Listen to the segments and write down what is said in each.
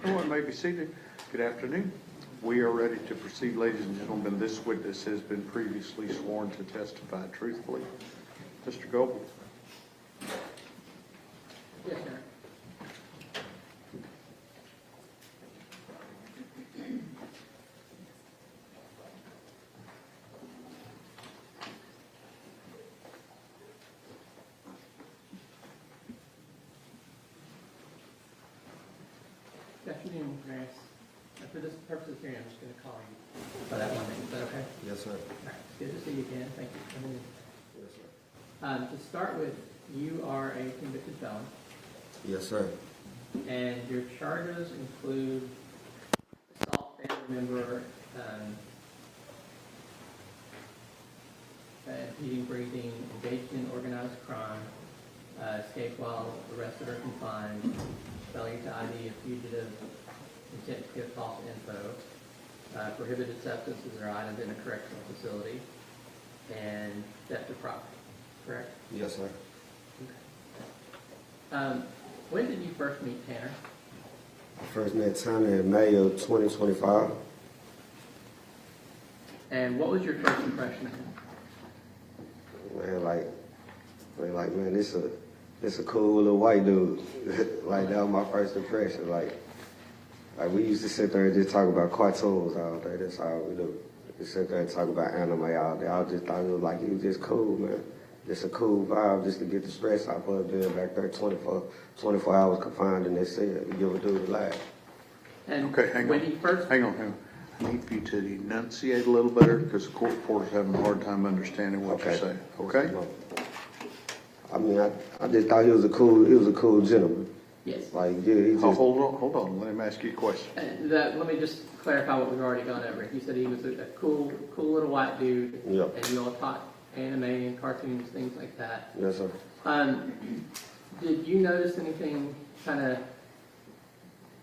Everyone may be seated. Good afternoon. We are ready to proceed, ladies and gentlemen. This witness has been previously sworn to testify truthfully. Mr. Goble. Yes, sir. Good afternoon, Jarus. For this purpose of hearing, I'm just going to call you by that one name. Is that okay? Yes, sir. All right. Good to see you again. Thank you for coming in. Yes, sir. To start with, you are a convicted felon, Yes, sir. and your charges include assault, family member, impeding breathing, engaged in organized crime, escape while arrested or confined, failure to ID a fugitive, intent to give false info, prohibited substances or items in a correctional facility, and theft of property. Correct? Yes, sir. Okay. When did you first meet Tanner? I first met Tanner in May of 2025. And what was your first impression of him? Man, this a cool little white dude. Like, that was my first impression. Like we used to sit there and just talk about cartoons all day. That's all we do. Just sit there and talk about anime all day. I just thought it was like, he was just cool, man. Just a cool vibe just to get the stress off of being back there 24 hours confined in that cell. You give a dude a laugh. And Okay, hang on. I need for you to enunciate a little better because the court reporter's having a hard time understanding what you're saying. Okay? I mean, I just thought he was a cool gentleman. Yes. Like, yeah, he just... Hold on. Let him ask you a question. Let me just clarify what we've already gone over. You said he was a cool little white dude. Yep. And you all taught anime and cartoons, things like that. Yes, sir. Did you notice anything kind of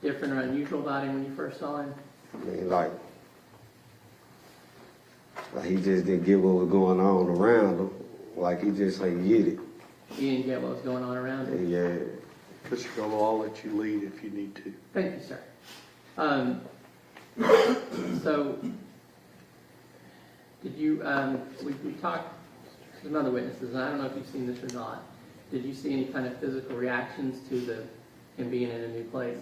different or unusual about him when you first saw him? I mean, like he just didn't get what was going on around him. Like, he just ain't get it. You didn't get what was going on around him? Yeah. Mr. Goble, I'll let you lead if you need to. Thank you, sir. So, did you, we talked to some other witnesses, and I don't know if you've seen this or not. Did you see any kind of physical reactions to him being in a new place?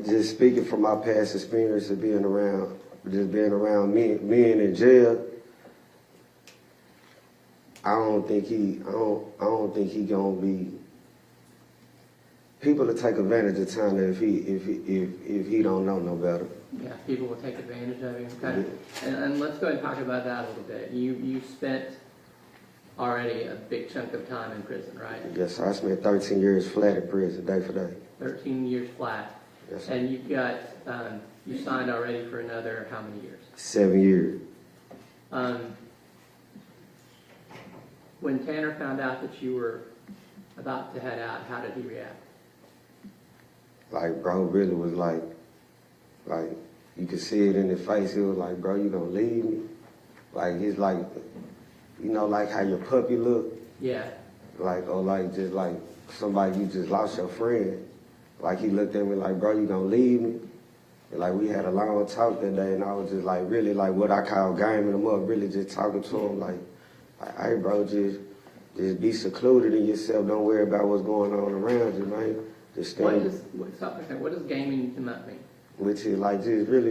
Just speaking from my past experience of being around men in jail, I don't think he gonna be. People will take advantage of Tanner if he don't know no better. Yeah, people will take advantage of him. Okay. And let's go ahead and talk about that a little bit. You spent already a big chunk of time in prison, right? Yes, sir. I spent 13 years flat in prison, day for day. 13 years flat. Yes, sir. And you've got, you signed already for another how many years? 7 years. When Tanner found out that you were about to head out, how did he react? Like, bro, really was like you could see it in his face. He was like, bro, you gonna leave me? Like, he's like, you know, like how your puppy look? Yeah. Like, or like just like somebody you just lost your friend. Like, he looked at me like, bro, you gonna leave me? And like, we had a long talk that day, and I was just like, really, like what I call gaming him up, really just talking to him like, hey, bro, just be secluded in yourself. Don't worry about what's going on around you, man. Just stay. What does gaming him up mean? Which is like, just really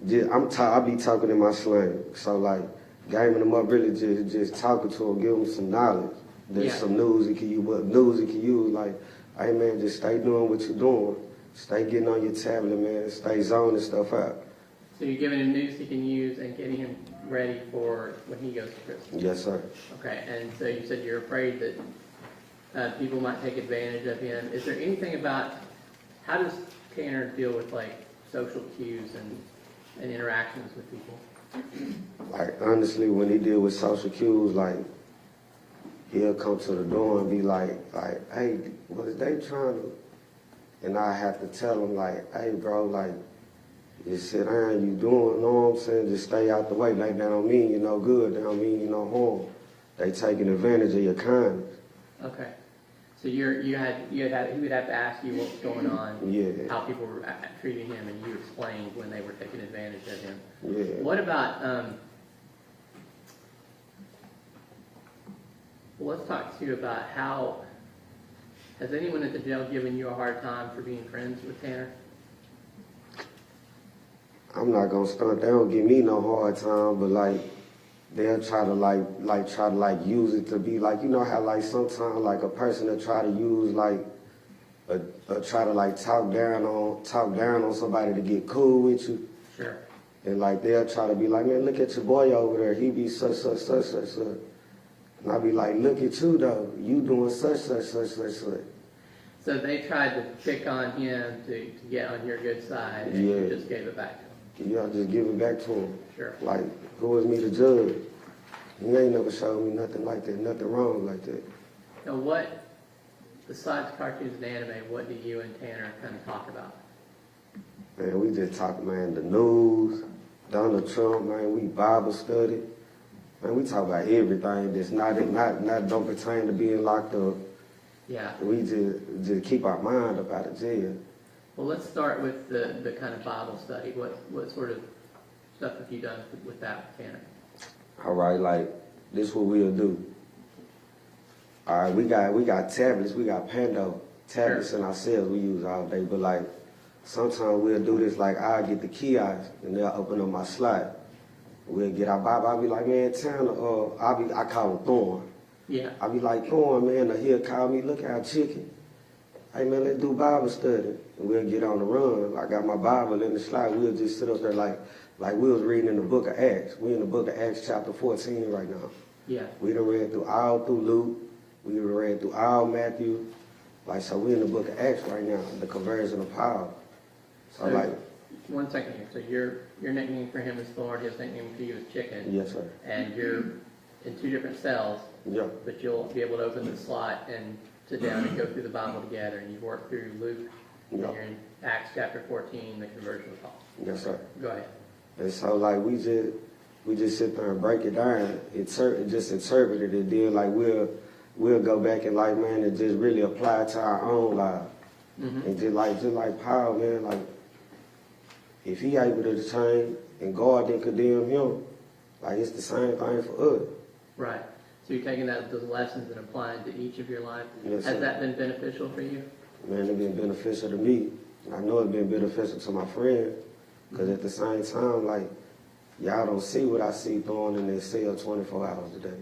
I be talking in my slang. So like, gaming him up, really just talking to him, give him some knowledge. There's some news he can use, what news he can use, like, hey man, just stay doing what you're doing. Stay getting on your tablet, man. Stay zoning stuff out. So you're giving him news he can use and getting him ready for when he goes to prison? Yes, sir. Okay, and so you said you're afraid that people might take advantage of him. Is there anything about, how does Tanner deal with like social cues and interactions with people? Like, honestly, when he deal with social cues, like, he'll come to the door and be like, hey, was they trying to? And I have to tell him, like, hey, bro, like, just sit down, you doing, you know what I'm saying? Just stay out the way. Like, that don't mean you no good. That don't mean you no harm. They taking advantage of your kindness. Okay. So he would have to ask you what's going on, Yeah. how people were treating him, and you explained when they were taking advantage of him. Yeah. What about, well, let's talk to you about has anyone at the jail given you a hard time for being friends with Tanner? I'm not gonna stunt. They don't give me no hard time, but like they'll try to use it to be like, you know how like sometimes like a person will try to use like try to like talk down on somebody to get cool with you. Sure. And like they'll try to be like, man, look at your boy over there. He be such. And I be like, look at you though. You doing such. So they tried to pick on him to get on your good side, and Yeah. you just gave it back to him. Yeah, I just give it back to him. Sure. Like, who is me to judge? He ain't never showed me nothing like that, nothing wrong like that. Now what, besides cartoons and anime, what do you and Tanner kind of talk about? Man, we just talk, man, the news, Donald Trump, man, we Bible study. Man, we talk about everything that's not don't pertain to being locked up. Yeah. We just keep our mind up out of jail. Well, let's start with the kind of Bible study. What sort of stuff have you done with that, Tanner? All right, like, this what we'll do. All right, we got tablets, we got Pando tablets in ourselves we use all day, but like, sometimes we'll do this, like, I'll get the kiosk and they'll open up my slot. We'll get our Bible, I'll be like, man, Tanner, I call him Thorn. Yeah. I'll be like, Thorn, man, or he'll call me, look at our chicken. Hey, man, let's do Bible study. And we'll get on the run. I got my Bible in the slide. We'll just sit up there like we was reading in the book of Acts. We're in the book of Acts chapter 14 right now. Yeah. We done read through Luke. We done read through all Matthew. Like, so we're in the book of Acts right now, the conversion of Paul. So like... One second here. So your nickname for him is Thorn, his nickname for you is Chicken. Yes, sir. And you're in two different cells. Yeah. But you'll be able to open the slot and sit down and go through the Bible together, and you work through Luke, and you're in Acts chapter 14, the conversion of Paul. Yes, sir. Go ahead. And so like we just sit there and break it down, just interpret it, and then like we'll go back and like, man, and just really apply it to our own lives. Mm-hmm. And just like Paul, man, like if he able to change and God didn't condemn him, like it's the same thing for us. Right. So you're taking those lessons and applying to each of your life. Yes, Has sir. that been beneficial for you? Man, it's been beneficial to me. I know it's been beneficial to my friend, because at the same time, like, y'all don't see what I see throwing in their cell 24 hours a day.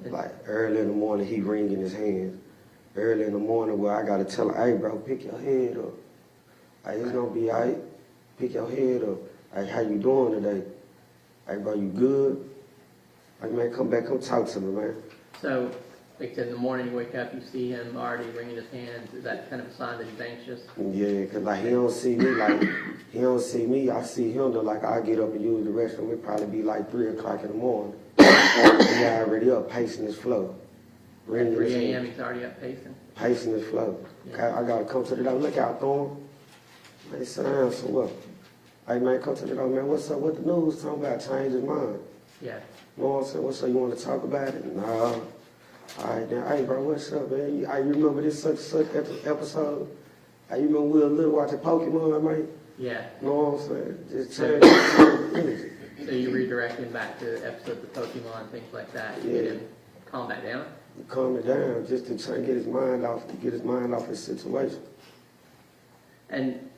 Like, early in the morning, he wringing his hands. Early in the morning where I got to tell him, hey, bro, pick your head up. Hey, it's going to be all right. Pick your head up. Hey, how you doing today? Hey, bro, you good? Like, man, come back, come talk to me, man. So, like I said, in the morning you wake up, you see him already wringing his hands. Is that kind of a sign that he's anxious? Yeah, because like he don't see me, I see him though, like I get up and use the restroom, it probably be like 3 o'clock in the morning. He already up pacing his flow. At 3 a.m. he's already up pacing. Pacing his flow. Yeah. I gotta come to the door, look out, Thorn. Man, sit down, so what? Hey man, come to the door, man, what's up, what the news talking about? Change his mind. Yeah. You know what I'm saying? What's up, you want to talk about it? Nah. All right, now, hey, bro, what's up, man? I remember this such episode? I remember we were little watching Pokemon, man? Yeah. You know what I'm saying? Just change energy. So you redirect him back to episodes of Pokemon, things like that. You get him calm back down? Calm it down, just to try and get his mind off his situation. And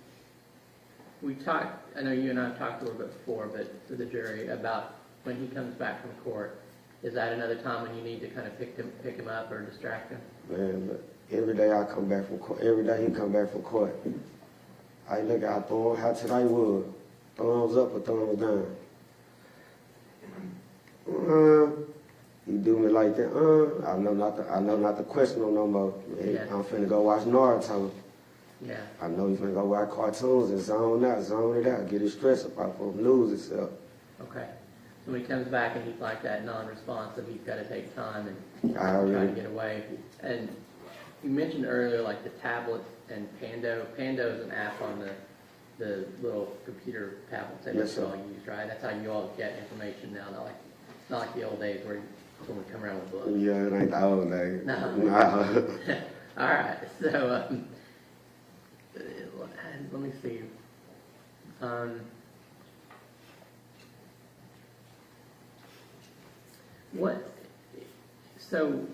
we talked, I know you and I have talked a little bit before, but to the jury, about when he comes back from court. Is that another time when you need to kind of pick him up or distract him? Man, look, every day I come back from court, every day he come back from court, I look out Thorn, how today was. Thumbs up or thumbs down? He do me like that, I know not to question him no more. Yeah. I'm finna go watch Naruto. Yeah. I know he's finna go watch cartoons and zone it out, get his stress up off him, lose himself. Okay. So when he comes back and he's like that non-responsive, he's got to take time and I try to already, get away. And you mentioned earlier like the tablet and Pando. Pando is an app on the little computer tablets that Yes, you sir. all use, right? That's how you all get information now. Not like the old days where someone would come around with books. yeah, it ain't the old days. No. No. All right, so let me see. What? So,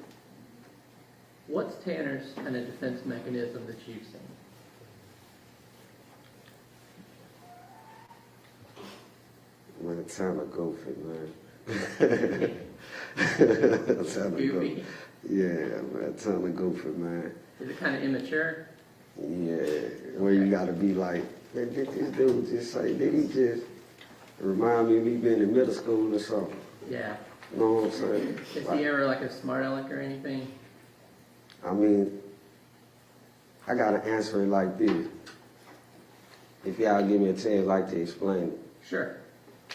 what's Tanner's kind of defense mechanism that you've seen? Man, time to go for it, man. Time to go. Goofy? Yeah, man, time to go for it, man. Is it kind of immature? Yeah, where you gotta be like, man, did this dude just say, did he just remind me of me being in middle school or something? Yeah. You know what I'm saying? Is he ever like a smart aleck or anything? I mean, I gotta answer it like this. If y'all give me a chance, I'd like to explain it. Sure.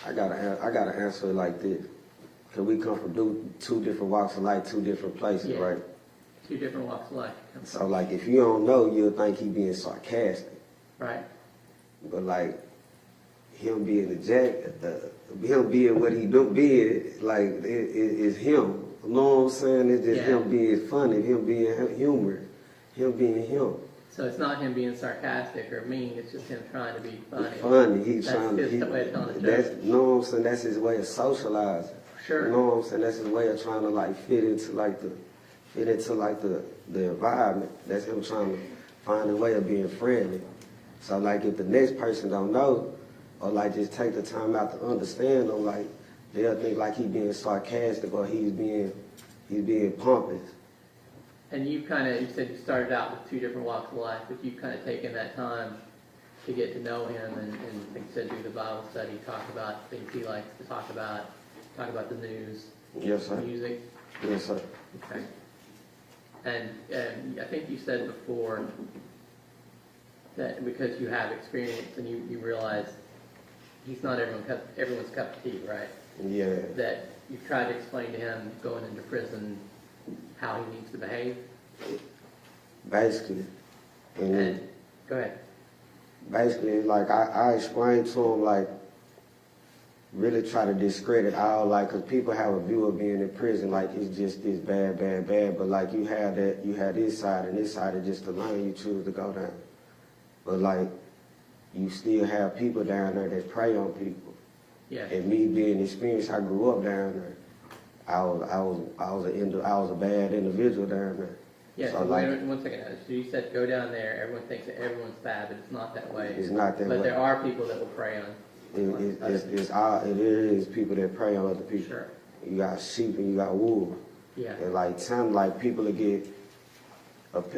I gotta answer it like this. Cause we come from two different walks of life, two different places, Yeah. right? Two different walks of life. So like, if you don't know, you'll think he being sarcastic. Right. But like, him being him being what he do being, like, it's him. You know what I'm saying? It's just him being funny, him being humorous, him being him. So it's not him being sarcastic or mean, it's just him trying to be funny. Funny, he's That's trying to. his way of telling the That's, joke. you know what I'm saying? That's his way of socializing. Sure. You know what I'm saying? That's his way of trying to like fit into the environment. That's him trying to find a way of being friendly. So like, if the next person don't know, or like just take the time out to understand him, like they'll think like he being sarcastic or he's being pompous. And you said you started out with two different walks of life, but you've kind of taken that time to get to know him and like you said, do the Bible study, talk about things he likes to talk about the news, Yes, sir. music. Yes, sir. Okay. And I think you said before that because you have experience and you realize he's not everyone's cup of tea, right? Yeah. That you've tried to explain to him going into prison how he needs to behave. Basically. And go ahead. Basically, like I explained to him, like, really try to discredit all, like, because people have a view of being in prison like it's just this bad, but like you have this side, and this side is just the lane you choose to go down. But like, you still have people down there that prey on people. Yeah. And me being experienced, I grew up down there. I was a bad individual down there. Yeah, So so like, wait one second. So you said go down there, everyone thinks that everyone's bad, but it's not that way. it's not that way. But there are people that will prey on. It is people that prey on other people. Sure. You got sheep and you got wolves. Yeah. And like people that get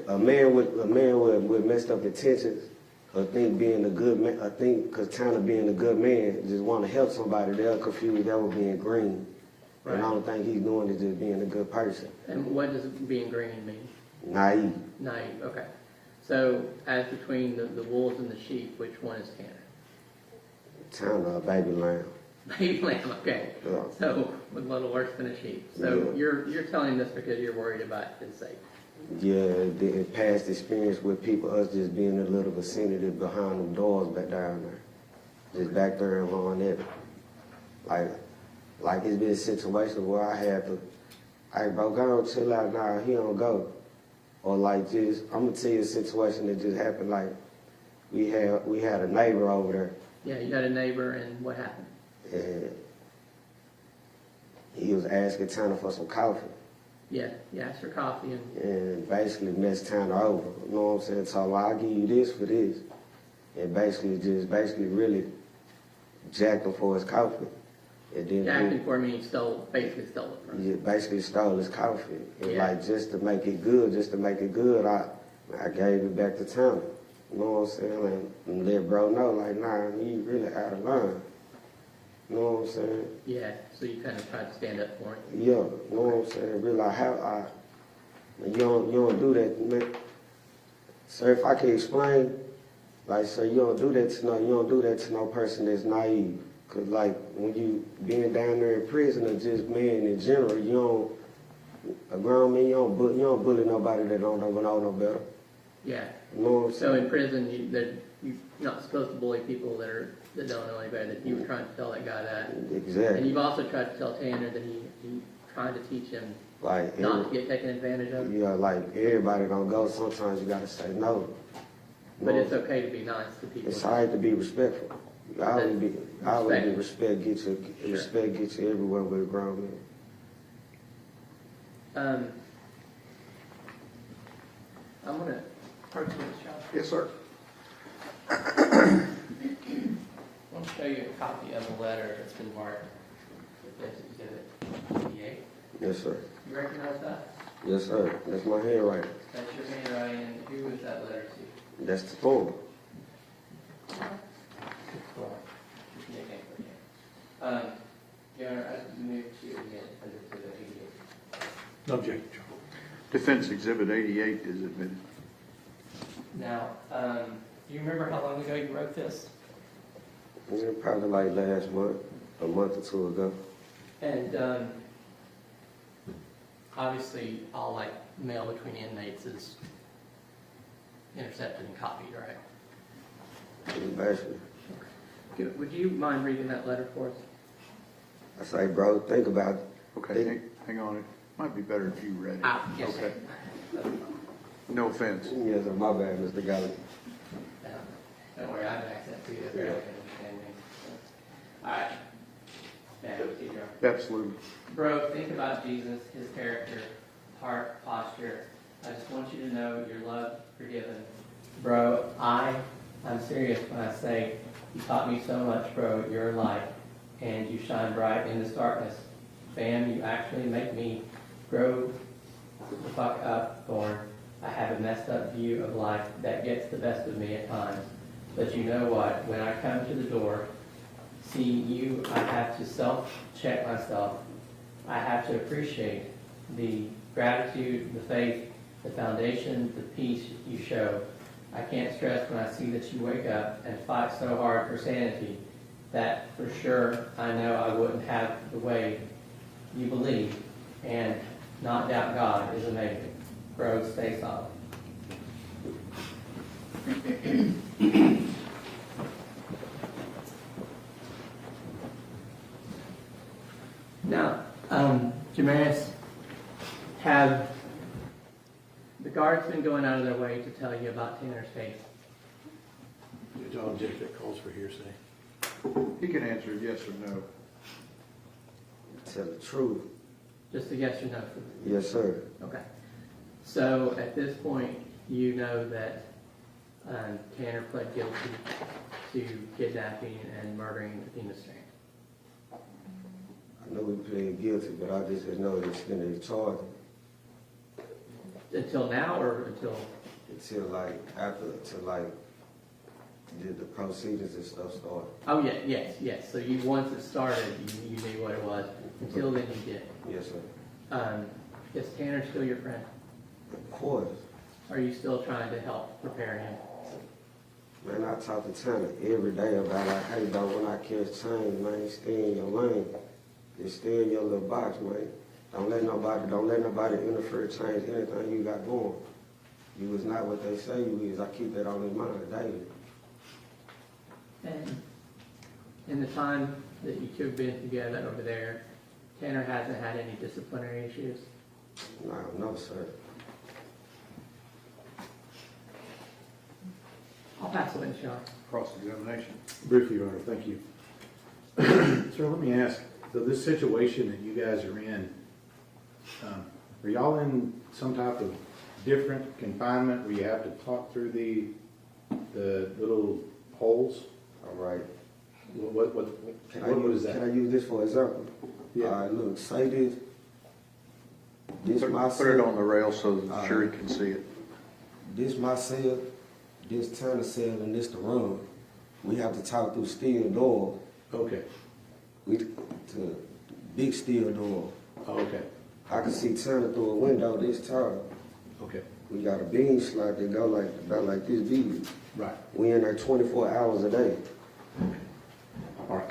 a man with messed up intentions, I think being a good man, I think because Tanner being a good man, just want to help somebody, they'll confuse that with being green. Right. And I don't think he's doing it just being a good person. And what does being green mean? Naive. Naive. Okay. So as between the wolves and the sheep, which one is Tanner? Tanner, a baby lamb. Baby lamb. Okay. Yeah. So a little worse than a sheep. So Yeah. you're telling this because you're worried about his safety. Yeah, the past experience with people, us just being in a little vicinity behind them doors back down there. Just back there and on it. Like it's been situations where I had to, hey bro, go on, chill out now, he don't go. Or like just, I'm gonna tell you a situation that just happened, like we had a neighbor over there. Yeah, you had a neighbor and what happened? And he was asking Tanner for some coffee. Yeah, you asked for coffee And basically messed Tanner over. You know what I'm saying? So I'll give you this for this. And basically really jacked him for his coffee. And then acting for me, basically stole it from he him. basically stole his coffee. And Yeah. like just to make it good, I gave it back to Tanner. You know what I'm saying? And let bro know, like, nah, you really out of line. You know what I'm saying? Yeah, so you kind of tried to stand up for him. Yeah, you know what I'm saying? Really, you don't do that, man. Sir, if I can explain, like, sir, you don't do that to no person that's naive. Cause like, when you being down there in prison or just man in general, a grown man, you don't bully nobody that don't know no better. Yeah. You know what I'm So saying? in prison, you're not supposed to bully people that don't know any better. That you were trying to tell that guy that. Exactly. And you've also tried to tell Tanner that he tried to teach him Like, Not to get taken advantage of? yeah, like everybody gonna go. Sometimes you gotta say no. But it's okay to be nice to people. It's all right to be respectful. I always be respect get you Sure. respect get you everywhere with a grown man. I'm gonna approach this, Sean. Yes, sir. I want to show you a copy of the letter that's been marked with this exhibit 88. Yes, sir. You recognize that? Yes, sir. That's my handwriting. That's your handwriting. Who was that letter to? That's the form. Your Honor, I move to admit under exhibit 88. No objection. Defense Exhibit 88 is admitted. Now, do you remember how long ago you wrote this? Yeah, probably like last month, a month or two ago. And obviously, all like mail between inmates is intercepted and copied, right? Basically, Good. Would you mind reading that letter for us? I say, bro, think about it. Okay, hang on. It might be better if you read it. Yes, Okay. sir. No offense. Yes, sir. My bad, Mr. Gallagher. Don't worry, I have access to it. Yeah. All right. Now, continue. Absolutely. Bro, think about Jesus, his character, heart, posture. I just want you to know you're loved, forgiven. Bro, I'm serious when I say you taught me so much, bro. You're a light, and you shine bright in this darkness. Fam, you actually make me grow the fuck up, Thorn. I have a messed up view of life that gets the best of me at times. But you know what? When I come to the door, see you, I have to self-check myself. I have to appreciate the gratitude, the faith, the foundation, the peace you show. I can't stress when I see that you wake up and fight so hard for sanity that for sure I know I wouldn't have the way you believe and not doubt God is amazing. Bro, stay solid. Now, Jamaris, have the guards been going out of their way to tell you about Tanner's case? Judge, I'll object that calls for hearsay. He can answer yes or no. Tell the truth. Just a yes or no? Yes, sir. Okay. So at this point, you know that Tanner pled guilty to kidnapping and murdering Athena Strand. I know we pleaded guilty, but I just didn't know the extent of the charge Until now, or until? until did the proceedings and stuff start. Oh yeah, yes. So you once it started, you knew what it was. Until then, you didn't. Yes, sir. Is Tanner still your friend? Of course. Are you still trying to help prepare him? Man, I talk to Tanner every day about like, hey, bro, when I catch change, man, stay in your lane. Just stay in your little box, man. Don't let nobody interfere, change anything you got going. You was not what they say you is. I keep that on his mind daily. And in the time that you two have been together over there, Tanner hasn't had any disciplinary issues? No, sir. I'll pass the witness, Sean. Cross-examination. Briefly, Your Honor, thank you. Sir, let me ask, so this situation that you guys are in, are y'all in some type of different confinement where you have to talk through the little holes? All right. What Can is I that? use this for example? Yeah. All right, look, say this. This my Put it cell. on the rail so the jury can see it. This my cell. This Tanner cell, and this the room. We have to talk through steel door. Okay. To big steel door. Oh, okay. I can see Tanner through a window this tall. Okay. We got a beam slot that go about like this big. Right. We in there 24 hours a day. All right.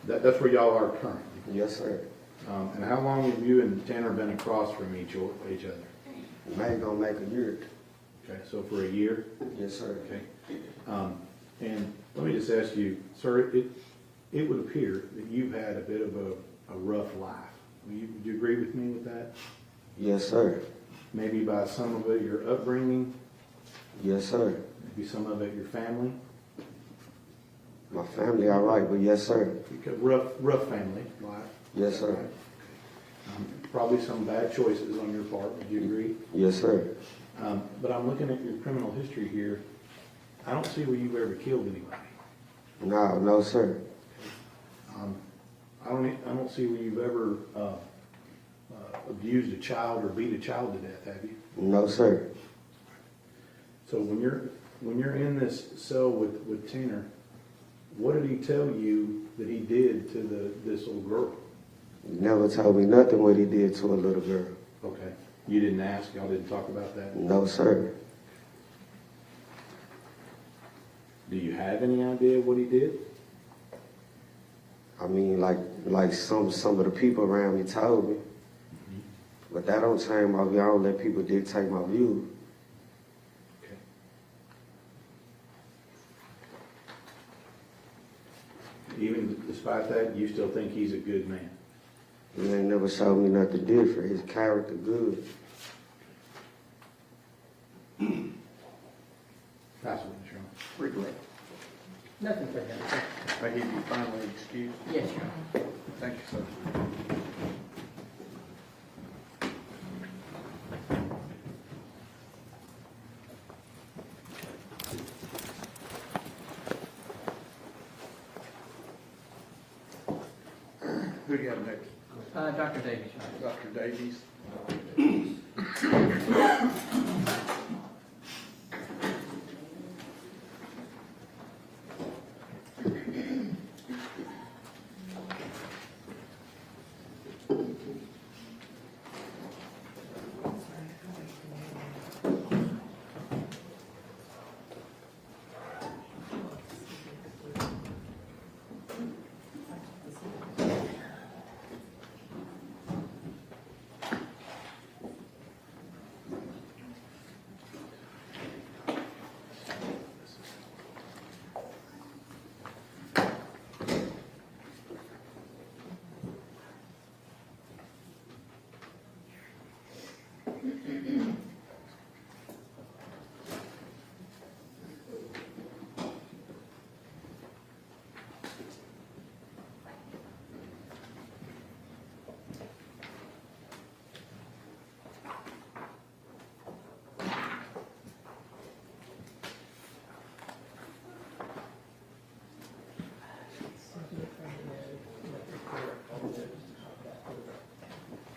That's where y'all are currently. Yes, sir. And how long have you and Tanner been across from each other? May gonna make a year. Okay, so for a year? Yes, sir. Okay. And let me just ask you, sir, it would appear that you've had a bit of a rough life. Would you agree with me with that? Yes, sir. Maybe by some of it your upbringing, Yes, sir. maybe some of it your family. My family, all right, but yes, sir. Rough family life. Yes, sir. Probably some bad choices on your part. Would you agree? Yes, sir. But I'm looking at your criminal history here. I don't see where you've ever killed anybody. No, sir. I don't see where you've ever abused a child or beat a child to death, have you? No, sir. So when you're in this cell with Tanner, what did he tell you that he did to this little girl? He never told me nothing what he did to a little girl. Okay. You didn't ask? Y'all didn't talk about that? No, sir. Do you have any idea what he did? I mean, like some of the people around me told me. But that don't change my view. I don't let people dictate my view. Okay. Even despite that, you still think he's a good man? He ain't never showed me nothing different. His character good. Pass it, Mr. Chairman. Regret. Nothing further. May he be finally excused. Yes, Your Honor. Thank you, sir. Who do you have next? Dr. Davies, Your Honor. Dr. Davies.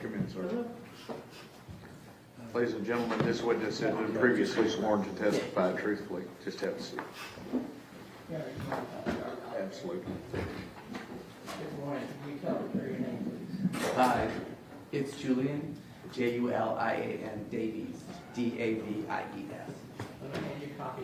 Come in, sir. Ladies and gentlemen, this witness has been previously sworn to testify truthfully. Just have a seat. Absolutely. Good morning. Can you tell us your name, please? Hi, it's Julian, Julian, Davies, Davies. Let me hand you a copy